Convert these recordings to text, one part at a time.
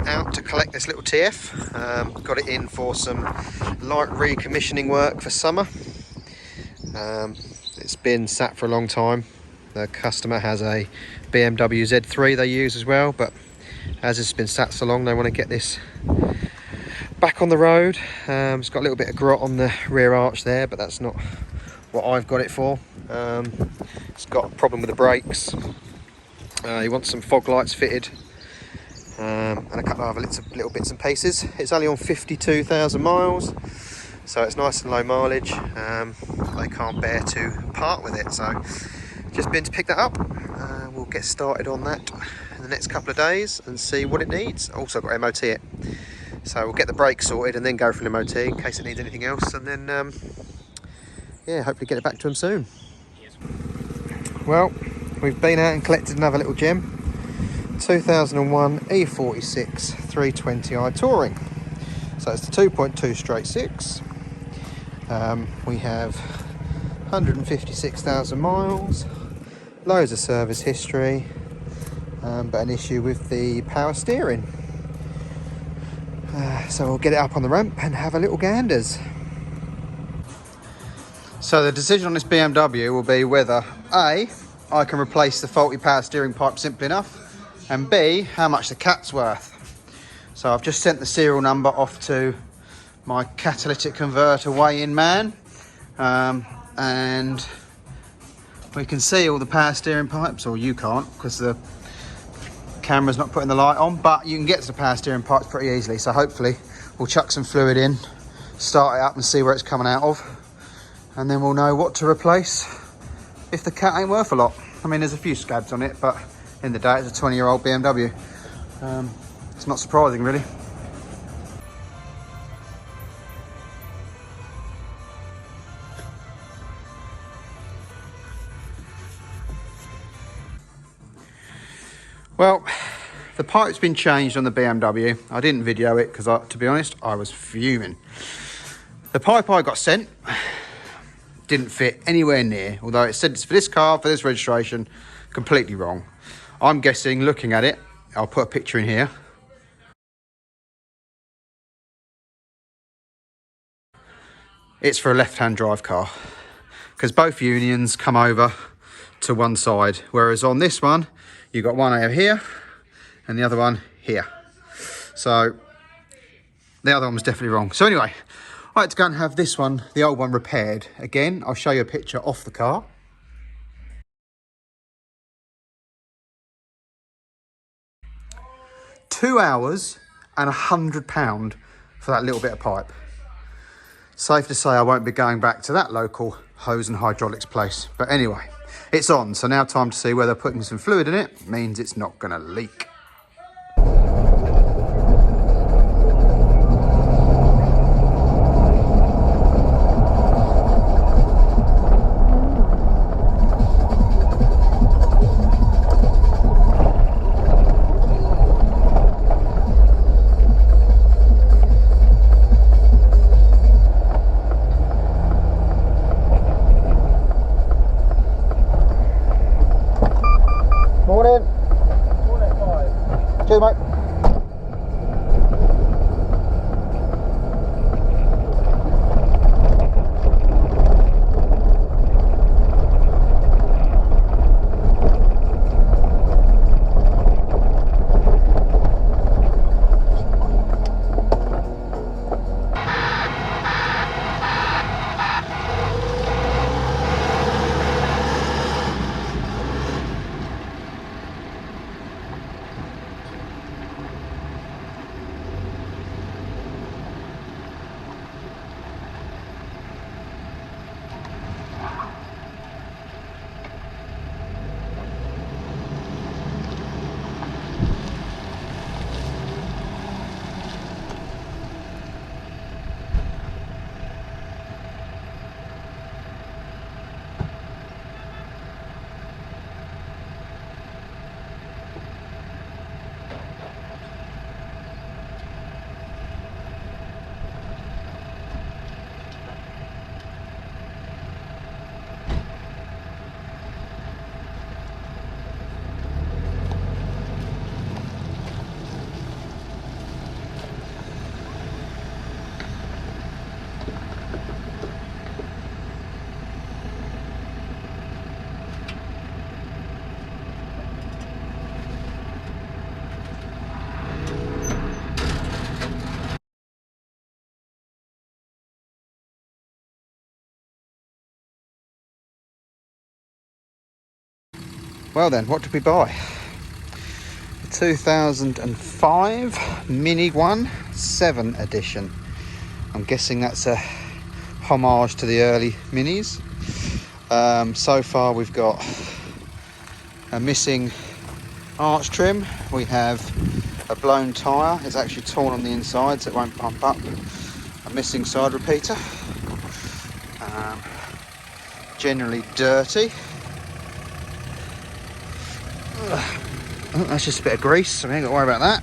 out to collect this little TF. Got it in for some light recommissioning work for summer. It's been sat for a long time. The customer has a BMW Z3 they use as well, but as it's been sat so long, they want to get this back on the road. It's got a little bit of grot on the rear arch there, but that's not what I've got it for. It's got a problem with the brakes. He wants some fog lights fitted, and a couple of other little bits and pieces. It's only on 52,000 miles, so it's nice and low mileage. They can't bear to part with it, so just been to pick that up. We'll get started on that in the next couple of days and see what it needs. Also got to MOT it, so we'll get the brakes sorted and then go for an MOT in case it needs anything else, and then yeah, hopefully get it back to him soon. Well, we've been out and collected another little gem. 2001 E46 320i Touring. So it's the 2.2 straight 6. We have 156,000 miles, loads of service history, but an issue with the power steering. So we'll get it up on the ramp and have a little ganders. So the decision on this BMW will be whether A, I can replace the faulty power steering pipe simply enough, and B, how much the cat's worth. So I've just sent the serial number off to my catalytic converter weigh-in man, and we can see all the power steering pipes, or you can't because the camera's not putting the light on, but you can get to the power steering pipes pretty easily. So hopefully we'll chuck some fluid in, start it up and see where it's coming out of, and then we'll know what to replace if the cat ain't worth a lot. I mean, there's a few scabs on it, but in the day it's a 20-year-old BMW. It's not surprising really. Well, the pipe's been changed on the BMW. I didn't video it because, to be honest, I was fuming. The pipe I got sent didn't fit anywhere near, although it said it's for this car, for this registration. Completely wrong. I'm guessing, looking at it, I'll put a picture in here. It's for a left-hand drive car, because both unions come over to one side, whereas on this one, you've got one over here and the other one here. So the other one was definitely wrong. So anyway, I had to go and have this one, the old one, repaired. Again, I'll show you a picture off the car. £2 hours and £100 for that little bit of pipe. Safe to say I won't be going back to that local hose and hydraulics place. But anyway, it's on, so now time to see whether putting some fluid in it means it's not going to leak. Morning. Morning, guys. Cheers, mate. Well then, what did we buy? 2005 Mini 1 7 edition. I'm guessing that's a homage to the early Minis. So far we've got a missing arch trim. We have a blown tyre. It's actually torn on the inside so it won't pump up. A missing side repeater. Generally dirty. Oh, that's just a bit of grease, so we ain't got to worry about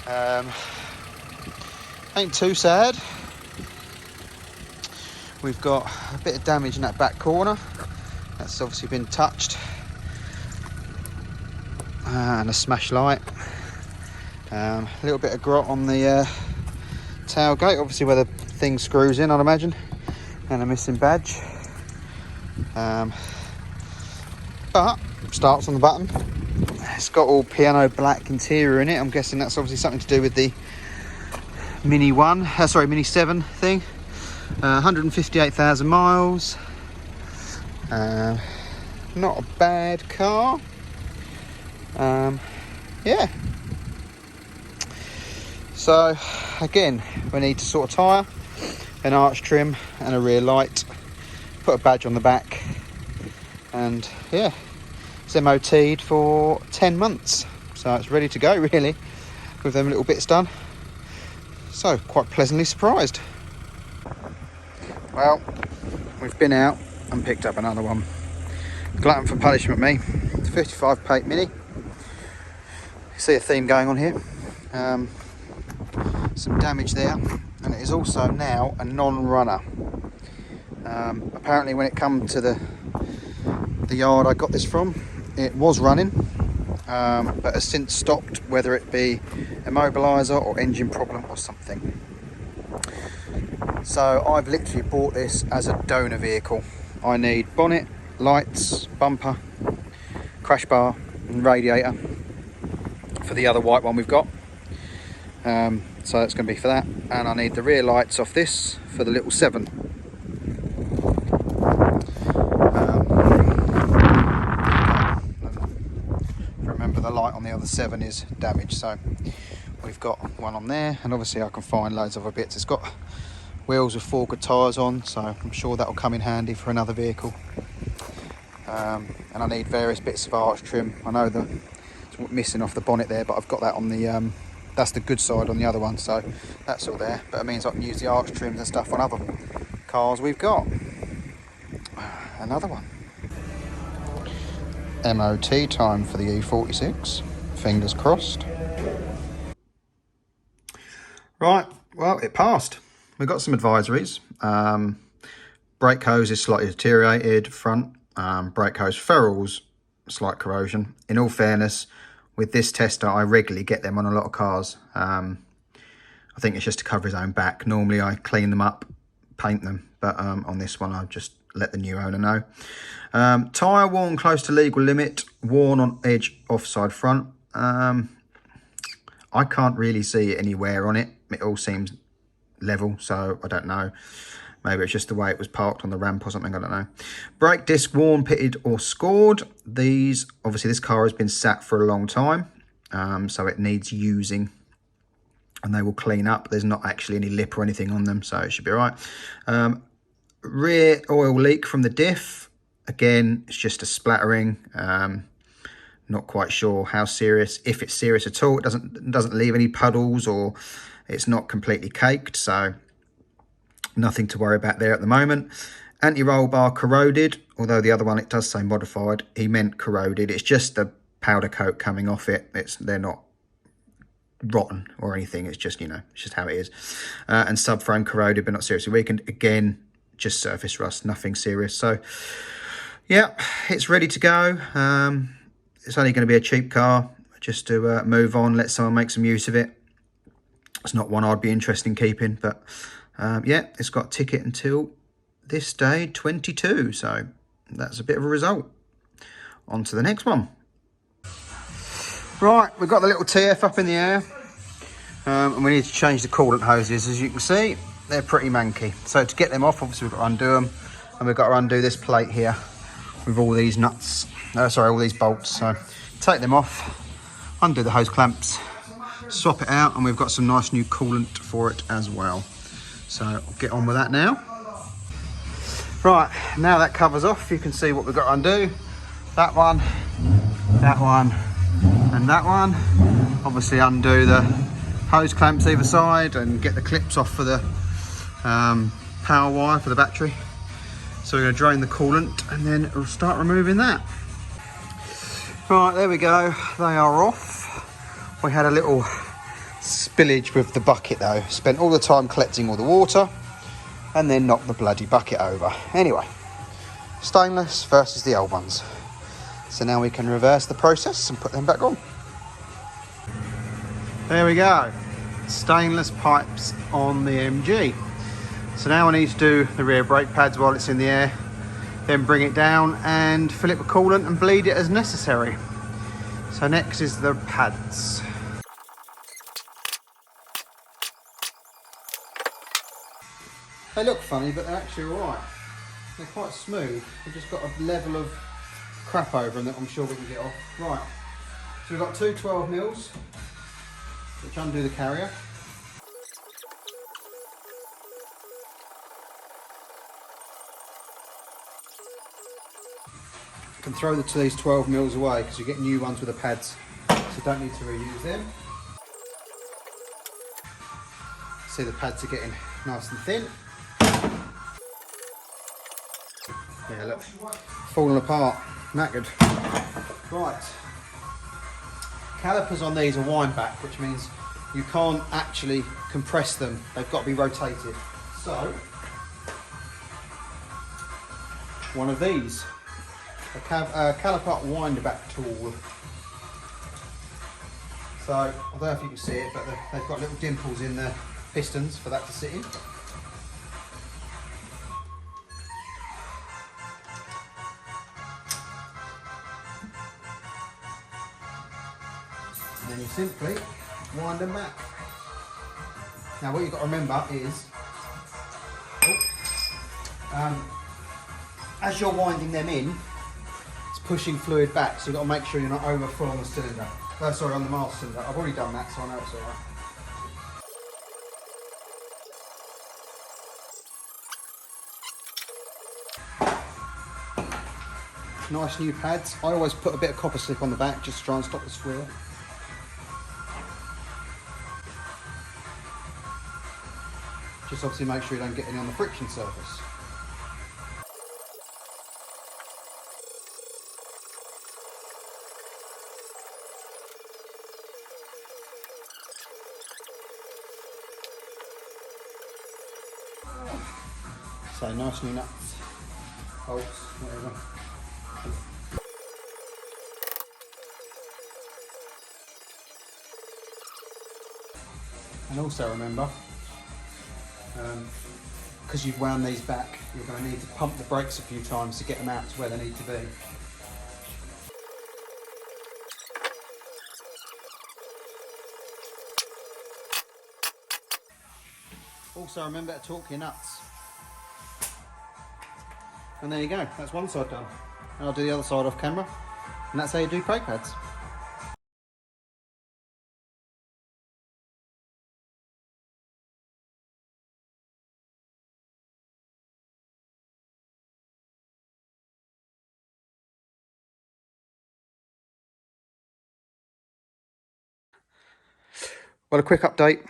that. Ain't too sad. We've got a bit of damage in that back corner. That's obviously been touched. And a smash light. A little bit of grot on the tailgate, obviously where the thing screws in, I'd imagine. And a missing badge. But starts on the button. It's got all piano black interior in it. I'm guessing that's obviously something to do with the Mini 7 thing. 158,000 miles. Not a bad car. Yeah. So again, we need to sort a tyre, an arch trim and a rear light. Put a badge on the back. And yeah, it's MOT'd for 10 months. So it's ready to go really, with them little bits done. So quite pleasantly surprised. Well, we've been out and picked up another one. Glutton for punishment me. It's a 55 plate Mini. You see a theme going on here. Some damage there, and it is also now a non-runner. Apparently when it come to the yard I got this from, it was running, but has since stopped, whether it be immobiliser or engine problem or something. So I've literally bought this as a donor vehicle. I need bonnet, lights, bumper, crash bar and radiator for the other white one we've got. So it's going to be for that, and I need the rear lights off this for the little 7. Remember, the light on the other 7 is damaged, so we've got one on there, and obviously I can find loads of other bits. It's got wheels with 4 good tyres on, so I'm sure that will come in handy for another vehicle. And I need various bits of arch trim. I know that it's missing off the bonnet there, but I've got that on the that's the good side on the other one, so that's all there. But it means I can use the arch trims and stuff on other cars we've got. Another one. MOT time for the E46. Fingers crossed. Right, well, it passed. We got some advisories. Brake hose is slightly deteriorated. Front brake hose ferrules, slight corrosion. In all fairness, with this tester, I regularly get them on a lot of cars. I think it's just to cover his own back. Normally I clean them up, paint them, but on this one I just let the new owner know. Tyre worn close to legal limit, worn on edge offside front. I can't really see any wear on it. It all seems level, so I don't know. Maybe it's just the way it was parked on the ramp or something, I don't know. Brake disc worn, pitted or scored. These, obviously this car has been sat for a long time, so it needs using, and they will clean up. There's not actually any lip or anything on them, so it should be all right. Rear oil leak from the diff. Again, it's just a splattering. Not quite sure how serious, if it's serious at all. It doesn't leave any puddles, or it's not completely caked, so nothing to worry about there at the moment. Anti-roll bar corroded, although the other one, it does say modified. He meant corroded. It's just the powder coat coming off it. They're not rotten or anything. It's just, you know, it's just how it is. And subframe corroded, but not seriously weakened. Again, just surface rust, nothing serious. So yeah, it's ready to go. It's only going to be a cheap car, just to move on, let someone make some use of it. It's not one I'd be interested in keeping, but yeah, it's got a ticket until this day, 22. So that's a bit of a result. On to the next one. Right, we've got the little TF up in the air. And we need to change the coolant hoses. As you can see, they're pretty manky. So to get them off, obviously we've got to undo them. And we've got to undo this plate here with all these nuts. Sorry, all these bolts. So take them off, undo the hose clamps, swap it out, and we've got some nice new coolant for it as well. So I'll get on with that now. Right, now that covers off, you can see what we've got to undo. That one, and that one. Obviously undo the hose clamps either side and get the clips off for the power wire for the battery. So we're going to drain the coolant and then we'll start removing that. Right, there we go, they are off. We had a little spillage with the bucket though. Spent all the time collecting all the water and then knocked the bloody bucket over. Anyway, stainless versus the old ones. So now we can reverse the process and put them back on. There we go, stainless pipes on the MG. So now I need to do the rear brake pads while it's in the air, then bring it down and fill it with coolant and bleed it as necessary. So next is the pads. They look funny, but they're actually all right. They're quite smooth. We've just got a level of crap over them that I'm sure we can get off. Right, so we've got two 12mm, which undo the carrier. You can throw these 12mm away because you get new ones with the pads, so you don't need to reuse them. See, the pads are getting nice and thin. Yeah, look, falling apart, knackered. Right, calipers on these are wind back, which means you can't actually compress them. They've got to be rotated. So, one of these, a caliper wind back tool. So, I don't know if you can see it, but they've got little dimples in the pistons for that to sit in. And then you simply wind them back. Now what you've got to remember is, as you're winding them in, it's pushing fluid back, so you've got to make sure you're not overfull on the cylinder. Sorry, on the master cylinder. I've already done that, so I know it's alright. Nice new pads. I always put a bit of copper slip on the back just to try and stop the squeal. Just obviously make sure you don't get any on the friction surface. So nice new nuts, bolts, whatever. And also remember, because you've wound these back, you're going to need to pump the brakes a few times to get them out to where they need to be. Also remember to torque your nuts. And there you go, that's one side done. And I'll do the other side off camera, and that's how you do brake pads. Well, a quick update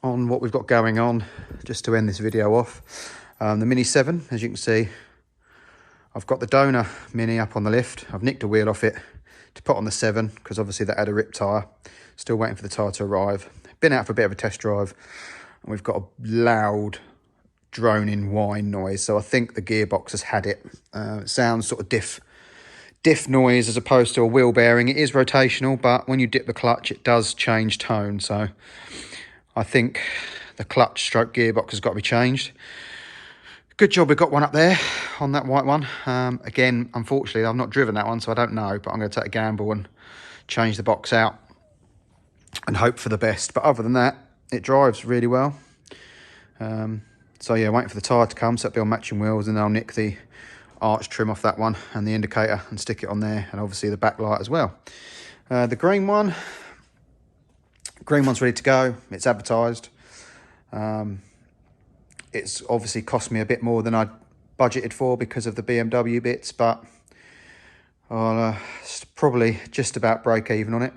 on what we've got going on, just to end this video off. The Mini 7, as you can see, I've got the donor Mini up on the lift. I've nicked a wheel off it to put on the 7, because obviously that had a ripped tyre. Still waiting for the tyre to arrive. Been out for a bit of a test drive, and we've got a loud droning whine noise, so I think the gearbox has had it. It sounds sort of diff noise as opposed to a wheel bearing. It is rotational, but when you dip the clutch it does change tone, so I think the clutch stroke gearbox has got to be changed. Good job we got one up there on that white one. Again, unfortunately I've not driven that one, so I don't know, but I'm going to take a gamble and change the box out and hope for the best. But other than that, it drives really well. So yeah, waiting for the tyre to come, so it'll be on matching wheels, and then I'll nick the arch trim off that one and the indicator and stick it on there, and obviously the backlight as well. The green one's ready to go. It's advertised. It's obviously cost me a bit more than I budgeted for because of the BMW bits, but I'll probably just about break even on it.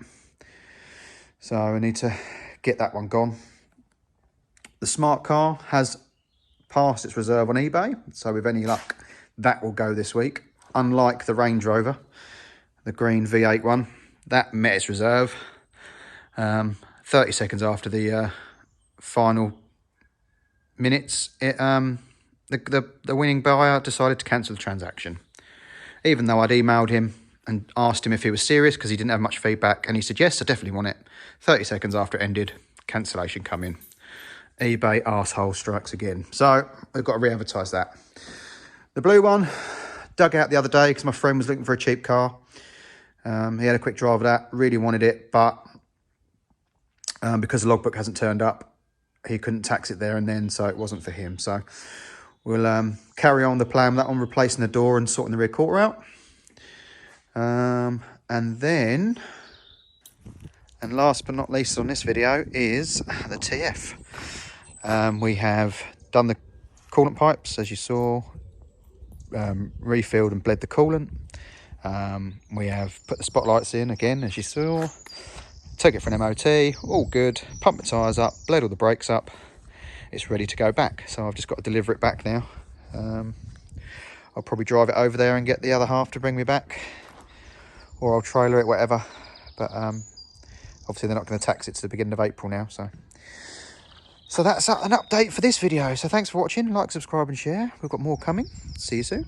So I need to get that one gone. The smart car has passed its reserve on eBay, so with any luck that will go this week. Unlike the Range Rover, the green V8 one, that met its reserve 30 seconds after the final minutes. The winning buyer decided to cancel the transaction, even though I'd emailed him and asked him if he was serious because he didn't have much feedback, and he said yes, I definitely want it. 30 seconds after it ended, cancellation come in. eBay arsehole strikes again. So we've got to re-advertise that. The blue one, dug out the other day because my friend was looking for a cheap car. He had a quick drive of that, really wanted it, but because the logbook hasn't turned up, he couldn't tax it there and then, so it wasn't for him. So we'll carry on the plan with that one, replacing the door and sorting the rear quarter out. And then, and last but not least on this video, is the TF. We have done the coolant pipes, as you saw, refilled and bled the coolant. We have put the spotlights in again, as you saw. Took it for an MOT, all good. Pumped the tyres up, bled all the brakes up. It's ready to go back, so I've just got to deliver it back now. I'll probably drive it over there and get the other half to bring me back, or I'll trailer it, whatever. But obviously they're not going to tax it to the beginning of April now, so that's an update for this video. So thanks for watching. Like, subscribe and share. We've got more coming. See you soon.